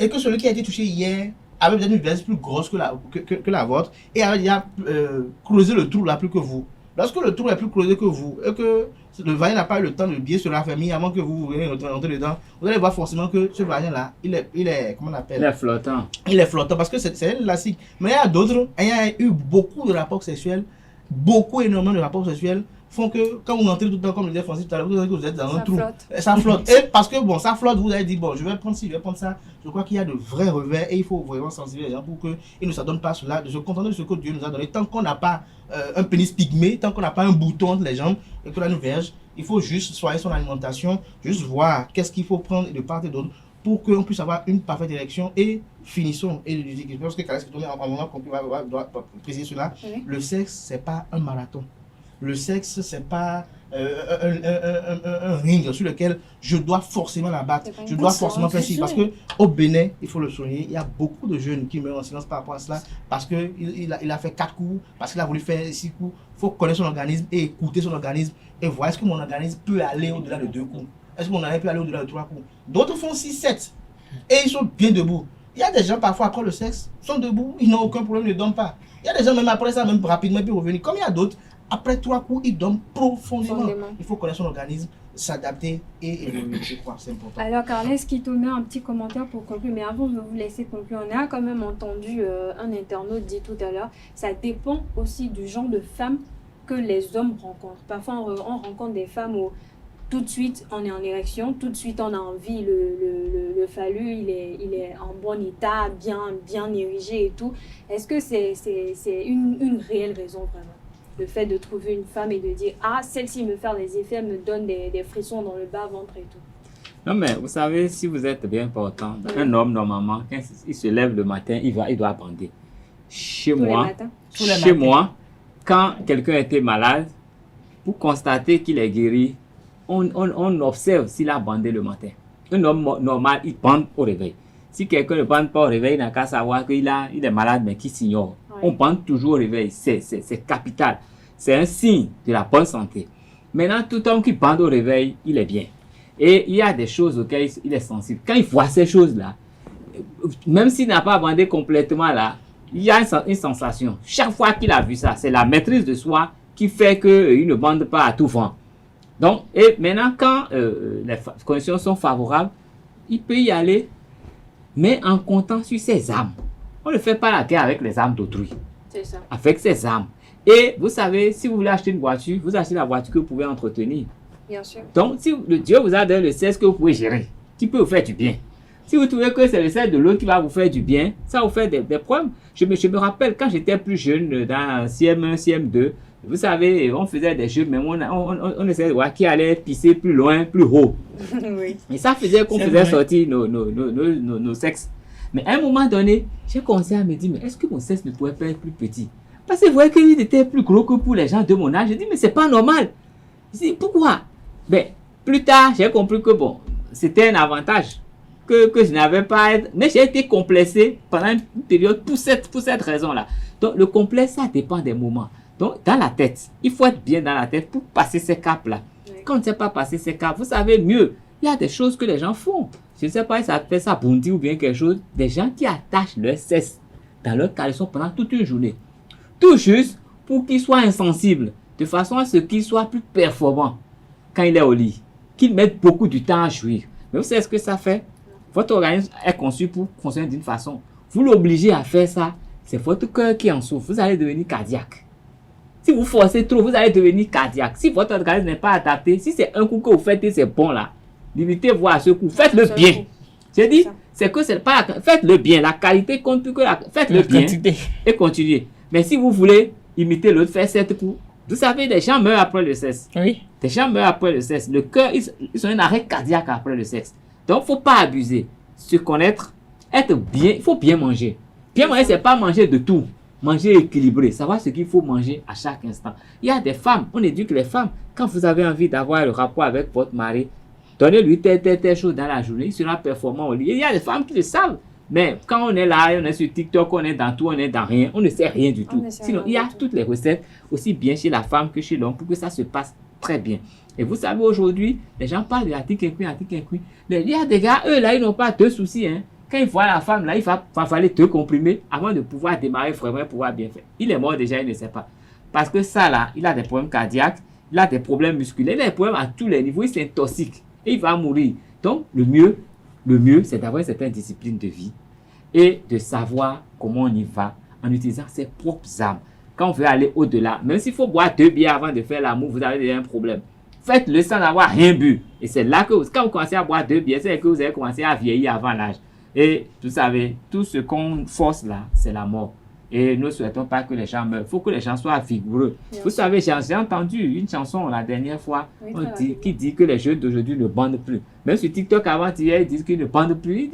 Et que celui qui a été touché hier avait peut-être une veste plus grosse que la vôtre et avait déjà creusé le trou là plus que vous. Lorsque le trou est plus creusé que vous et que le vagin n'a pas eu le temps de bien se raffermir avant que vous veniez rentrer dedans, vous allez voir forcément que ce vagin là, il est comment on appelle? Il est flottant. Il est flottant parce que c'est élastique. Mais il y a d'autres, il y a eu beaucoup de rapports sexuels, énormément de rapports sexuels font que quand vous rentrez tout le temps, comme le disait Francis tout à l'heure, vous êtes dans un trou. Ça flotte. Et parce que bon, ça flotte, vous avez dit, bon, je vais prendre ci, je vais prendre ça. Je crois qu'il y a de vrais revers et il faut vraiment sensibiliser les gens pour qu'ils ne s'adonnent pas à cela, de se contenter de ce que Dieu nous a donné. Tant qu'on n'a pas un pénis pygmée, tant qu'on n'a pas un bouton entre les jambes et que là nous verge, il faut juste soigner son alimentation, juste voir qu'est-ce qu'il faut prendre de part et d'autre pour qu'on puisse avoir une parfaite érection et finissons. Et parce que Khaled Kitoro, en moment qu'on doit préciser cela, le sexe, c'est pas un marathon. le sexe, c'est pas un ring sur lequel je dois forcément la battre, je dois forcément faire ci. Parce qu'au Bénin, il faut le souligner, il y a beaucoup de jeunes qui meurent en silence par rapport à cela, parce qu'il a fait 4 coups, parce qu'il a voulu faire 6 coups. Il faut connaître son organisme et écouter son organisme et voir est-ce que mon organisme peut aller au-delà de 2 coups, est-ce que mon organisme peut aller au-delà de 3 coups. D'autres font 6, 7 et ils sont bien debout. Il y a des gens parfois après le sexe, sont debout, ils n'ont aucun problème, ils ne dorment pas. Il y a des gens même après ça, même rapidement, ils peuvent revenir. Comme il y a d'autres, après 3 coups, ils dorment profondément. Il faut connaître son organisme, s'adapter et évoluer, je crois, c'est important. Alors Carles qui te met un petit commentaire pour conclure, mais avant de vous laisser conclure, on a quand même entendu un internaute dire tout à l'heure, ça dépend aussi du genre de femmes que les hommes rencontrent. Parfois on rencontre des femmes où tout de suite on est en érection, tout de suite on a envie, le phallus il est en bon état, bien érigé et tout. Est-ce que c'est une réelle raison vraiment? Le fait de trouver une femme et de dire « Ah, celle-ci me fait des effets, elle me donne des frissons dans le bas-ventre et tout. » Non, mais vous savez, si vous êtes bien portant, un homme, normalement, quand il se lève le matin, il doit bander. Chez moi, quand quelqu'un était malade, pour constater qu'il est guéri, on observe s'il a bandé le matin. Un homme normal, il bande au réveil. Si quelqu'un ne bande pas au réveil, il n'a qu'à savoir qu'il est malade, mais qu'il s'ignore. On bande toujours au réveil, c'est capital. C'est un signe de la bonne santé. Maintenant, tout homme qui bande au réveil, il est bien. Et il y a des choses auxquelles il est sensible. Quand il voit ces choses-là, même s'il n'a pas bandé complètement là, il y a une sensation. Chaque fois qu'il a vu ça, c'est la maîtrise de soi qui fait qu'il ne bande pas à tout vent. Donc, et maintenant, quand les conditions sont favorables, il peut y aller, mais en comptant sur ses âmes. On ne fait pas la guerre avec les âmes d'autrui. C'est ça. Avec ses âmes. Et vous savez, si vous voulez acheter une voiture, vous achetez la voiture que vous pouvez entretenir. Bien sûr. Donc, si Dieu vous a donné le sexe que vous pouvez gérer, qui peut vous faire du bien. Si vous trouvez que c'est le sexe de l'autre qui va vous faire du bien, ça vous fait des problèmes. Je me rappelle quand j'étais plus jeune, dans CM1, CM2, vous savez, on faisait des jeux, mais on essayait de voir qui allait pisser plus loin, plus haut. Oui. Et ça faisait qu'on faisait sortir nos sexes. Mais à un moment donné, j'ai commencé à me dire, mais est-ce que mon sexe ne pourrait pas être plus petit? Parce que vous voyez qu'il était plus gros que pour les gens de mon âge. Je dis, mais c'est pas normal. Je dis, pourquoi? Ben, plus tard, j'ai compris que bon, c'était un avantage que je n'avais pas. Mais j'ai été complexé pendant une période pour cette raison-là. Donc, le complexe, ça dépend des moments. Donc, dans la tête, il faut être bien dans la tête pour passer ces caps-là. Oui. Quand on ne sait pas passer ces caps, vous savez mieux, il y a des choses que les gens font. Je ne sais pas si ça fait ça bondi ou bien quelque chose. Des gens qui attachent leur cesse dans leur caleçon pendant toute une journée. Tout juste pour qu'il soit insensible, de façon à ce qu'il soit plus performant quand il est au lit. Qu'il mette beaucoup de temps à jouir. Mais vous savez ce que ça fait? Votre organisme est conçu pour fonctionner d'une façon. Vous l'obligez à faire ça, c'est votre cœur qui en souffre. Vous allez devenir cardiaque. Si vous forcez trop, vous allez devenir cardiaque. Si votre organisme n'est pas adapté, si c'est un coup que vous faites et c'est bon là, limitez-vous à ce coup. Faites-le bien. J'ai dit, c'est que c'est pas. Faites-le bien. La qualité compte plus que la. Faites-le bien et continuez. Mais si vous voulez imiter l'autre, faire 7 coups, vous savez, des gens meurent après le sexe. Oui. Des gens meurent après le sexe. Le cœur, ils ont un arrêt cardiaque après le sexe. Donc, il ne faut pas abuser. Se connaître, être bien, il faut bien manger. Bien manger, ce n'est pas manger de tout. Manger équilibré, savoir ce qu'il faut manger à chaque instant. Il y a des femmes, on éduque les femmes. Quand vous avez envie d'avoir le rapport avec votre mari, donnez-lui telle chose dans la journée, il sera performant au lit. Il y a des femmes qui le savent. Mais quand on est là, on est sur TikTok, on est dans tout, on est dans rien, on ne sait rien du tout. Sinon, il y a toutes les recettes, aussi bien chez la femme que chez l'homme, pour que ça se passe très bien. Et vous savez, aujourd'hui, les gens parlent de la tic-en-cuit. Mais il y a des gars, eux, là, ils n'ont pas de soucis. Hein. Quand ils voient la femme, là, il va falloir te comprimer avant de pouvoir démarrer vraiment, pouvoir bien faire. Il est mort déjà, il ne sait pas. Parce que ça, là, il a des problèmes cardiaques, il a des problèmes musculaires, il a des problèmes à tous les niveaux, il s'intoxique et il va mourir. Donc, le mieux, c'est d'avoir une certaine discipline de vie et de savoir comment on y va en utilisant ses propres armes. Quand on veut aller au-delà, même s'il faut boire 2 bières avant de faire l'amour, vous avez déjà un problème. Faites-le sans avoir rien bu. Et c'est là que, quand vous commencez à boire 2 bières, c'est que vous avez commencé à vieillir avant l'âge. Et vous savez, tout ce qu'on force là, c'est la mort. Et nous ne souhaitons pas que les gens meurent. Il faut que les gens soient vigoureux. Vous savez, j'ai entendu une chanson la dernière fois qui dit que les jeunes d'aujourd'hui ne bandent plus. Même sur TikTok, avant-hier, ils disent qu'ils ne bandent plus.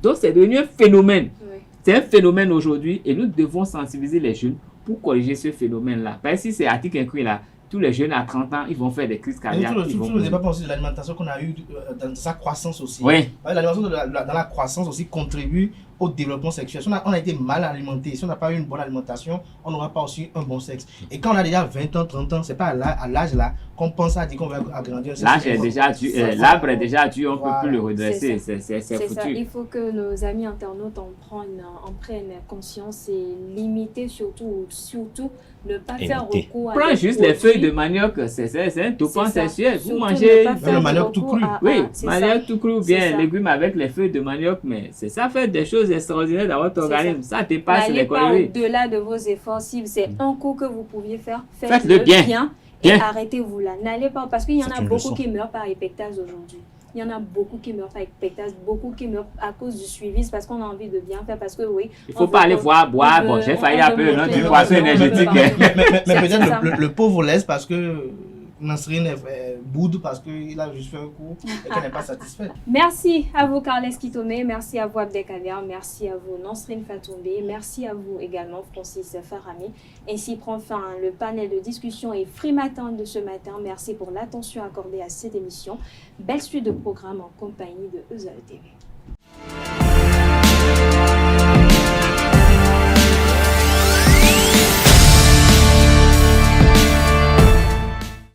Donc, c'est devenu un phénomène. Oui. C'est un phénomène aujourd'hui et nous devons sensibiliser les jeunes pour corriger ce phénomène-là. Parce que si c'est article inclus là, tous les jeunes à 30 ans, ils vont faire des crises cardiaques. Tout le débat aussi de l'alimentation qu'on a eu dans sa croissance aussi. Oui. L'alimentation dans la croissance aussi contribue au développement sexuel. Si on a été mal alimenté, si on n'a pas eu une bonne alimentation, on n'aura pas aussi un bon sexe. Et quand on a déjà 20 ans, 30 ans, c'est pas à l'âge là qu'on pense à dire qu'on va agrandir. L'âge est déjà dû, l'arbre est déjà dû, on ne peut plus le redresser. C'est foutu. Ça. Il faut que nos amis internautes en prennent conscience et limiter surtout ne pas faire recours à prends juste les feuilles de manioc, c'est un toupant sexuel. Vous mangez le manioc tout cru. Oui, manioc tout cru, bien légumes avec les feuilles de manioc, mais c'est ça fait des choses extraordinaires dans votre organisme. Ça dépasse les calories. Au-delà de vos efforts, si c'est un coup que vous pouviez faire, faites-le bien. Et arrêtez-vous là. N'allez pas, parce qu'il y en a beaucoup qui meurent par épectase aujourd'hui. Il y en a beaucoup qui meurent par épectase, beaucoup qui meurent à cause du suivi, c'est parce qu'on a envie de bien faire, parce que oui. Il ne faut pas aller boire. Bon, j'ai failli un peu du poisson énergétique. Mais peut-être le pauvre laisse parce que Nasrine boude parce qu'il a juste fait un coup et qu'elle n'est pas satisfaite. Merci à vous, Carles Kitome. Merci à vous, Abdelkader. Merci à vous, Nasrine Fatoumbe. Merci à vous également, Francis Farami. Ainsi prend fin le panel de discussion et Free Matin de ce matin. Merci pour l'attention accordée à cette émission. Belle suite de programmes en compagnie de EZA TV.